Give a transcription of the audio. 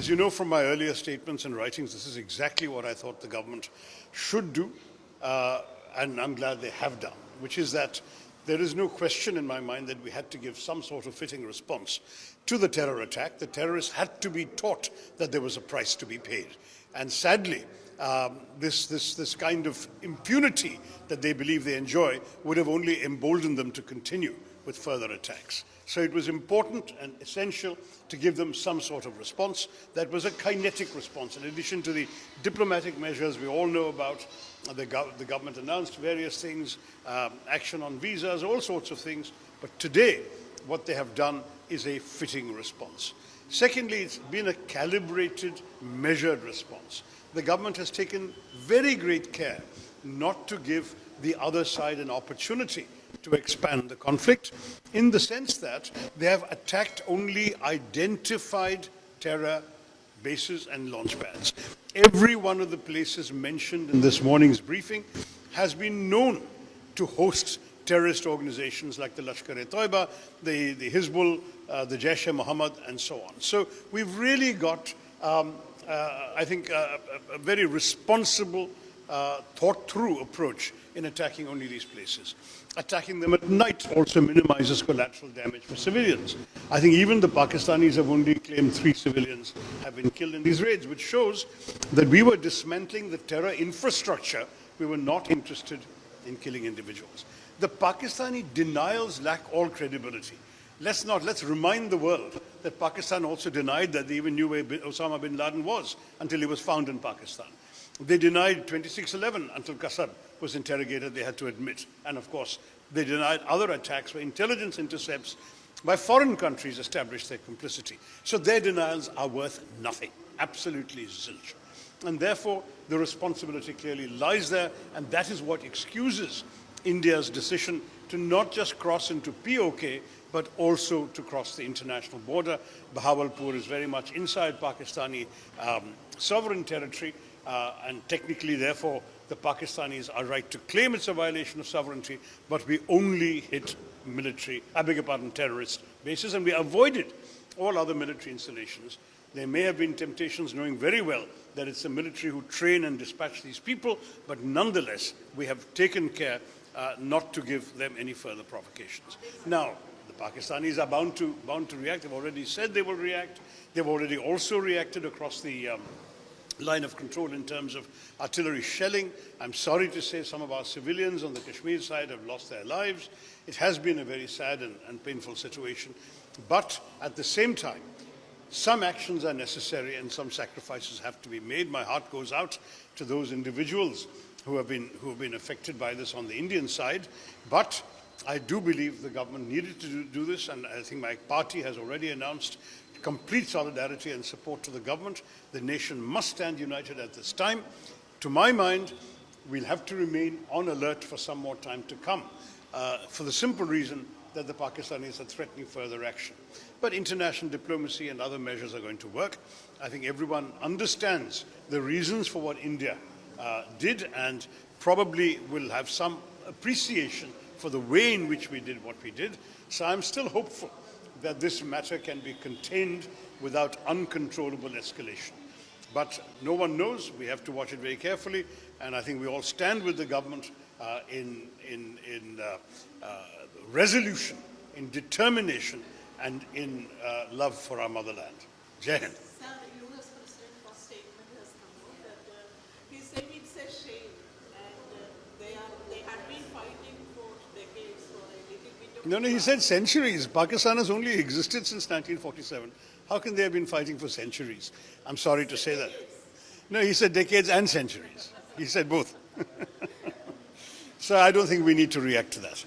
As you know from my earlier statements and writings, this is exactly what I thought the government should do, and I'm glad they have done, which is that there is no question in my mind that we had to give some sort of fitting response to the terror attack. The terrorists had to be taught that there was a price to be paid. And sadly, this kind of impunity that they believe they enjoy would have only emboldened them to continue with further attacks. So it was important and essential to give them some sort of response that was a kinetic response. In addition to the diplomatic measures we all know about, the government announced various things, action on visas, all sorts of things. But today, what they have done is a fitting response. Secondly, it's been a calibrated, measured response. The government has taken very great care not to give the other side an opportunity to expand the conflict, in the sense that they have attacked only identified terror bases and launch pads. Every one of the places mentioned in this morning's briefing has been known to host terrorist organizations like the Lashkar-e-Toiba, the Hizbul, the Jaish-e-Mohammed, and so on. So we've really got, I think, a very responsible, thought-through approach in attacking only these places. Attacking them at night also minimizes collateral damage for civilians. I think even the Pakistanis have only claimed 3 civilians have been killed in these raids, which shows that we were dismantling the terror infrastructure. We were not interested in killing individuals. The Pakistani denials lack all credibility. Let's remind the world that Pakistan also denied that they even knew where Osama bin Laden was until he was found in Pakistan. They denied 26/11 until Qasab was interrogated, they had to admit. And of course, they denied other attacks where intelligence intercepts by foreign countries established their complicity. So their denials are worth nothing, absolutely zilch. And therefore, the responsibility clearly lies there, and that is what excuses India's decision to not just cross into POK, but also to cross the international border. Bahawalpur is very much inside Pakistani sovereign territory, and technically, therefore, the Pakistanis are right to claim it's a violation of sovereignty, but we only hit terrorist bases, and we avoided all other military installations. There may have been temptations, knowing very well that it's the military who train and dispatch these people, but nonetheless, we have taken care not to give them any further provocations. Now, the Pakistanis are bound to react. They've already said they will react. They've already also reacted across the line of control in terms of artillery shelling. I'm sorry to say some of our civilians on the Kashmir side have lost their lives. It has been a very sad and painful situation. But at the same time, some actions are necessary and some sacrifices have to be made. My heart goes out to those individuals who have been affected by this on the Indian side. But I do believe the government needed to do this, and I think my party has already announced complete solidarity and support to the government. The nation must stand united at this time. To my mind, we'll have to remain on alert for some more time to come, for the simple reason that the Pakistanis are threatening further action. But international diplomacy and other measures are going to work. I think everyone understands the reasons for what India did, and probably will have some appreciation for the way in which we did what we did. So I'm still hopeful that this matter can be contained without uncontrollable escalation. But no one knows. We have to watch it very carefully, and I think we all stand with the government in resolution, in determination, and in love for our motherland. Jai Hind. Sir, the US President for statement has come out that he said it's a shame, and they had been fighting for decades for a little bit of... No, he said centuries. Pakistan has only existed since 1947. How can they have been fighting for centuries? I'm sorry to say that. No, he said decades and centuries. He said both. So I don't think we need to react to that.